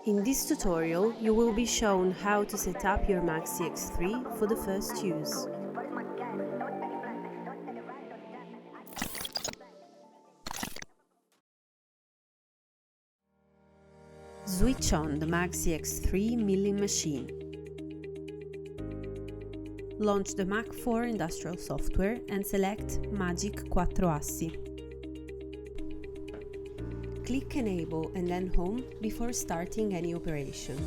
In this tutorial, you will be shown how to set up your MAG-CX3 for the first use. Switch on the MAG-CX3 milling machine. Launch the MAG-4 industrial software and select MAG-CX3. Click Enable and then Home before starting any operation.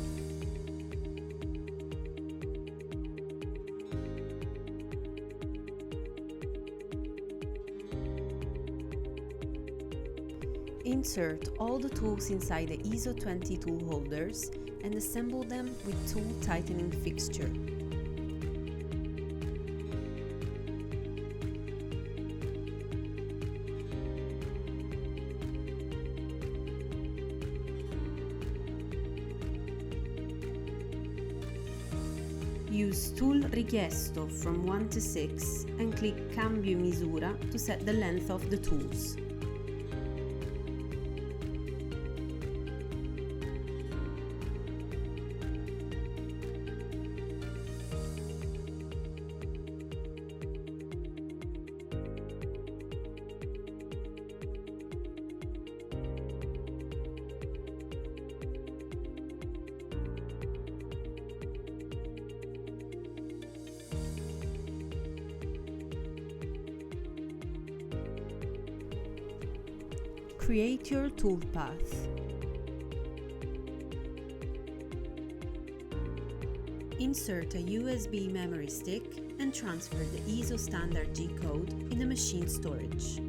Insert all the tools inside the ISO 20 tool holders and assemble them with tool tightening fixture. Use Tool Richiesto from 1 to 6 and click Cambio Misura to set the length of the tools. Create your toolpath. Insert a USB memory stick and transfer the ISO standard G code in the machine storage.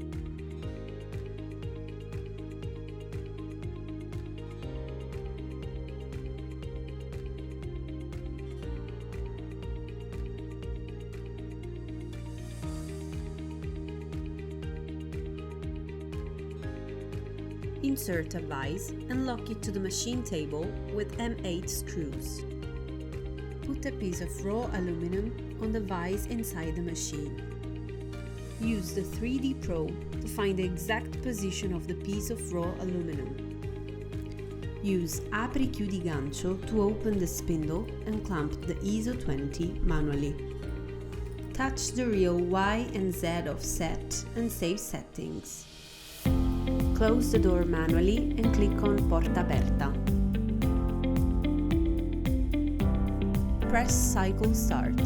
Insert a vise and lock it to the machine table with M8 screws. Put a piece of raw aluminum on the vise inside the machine. Use the 3D probe to find the exact position of the piece of raw aluminum. Use Apri Chiudi Gancio to open the spindle and clamp the ISO 20 manually. Touch the real Y and Z offset and save settings. Close the door manually and click on Porta Aperta. Press Cycle Start.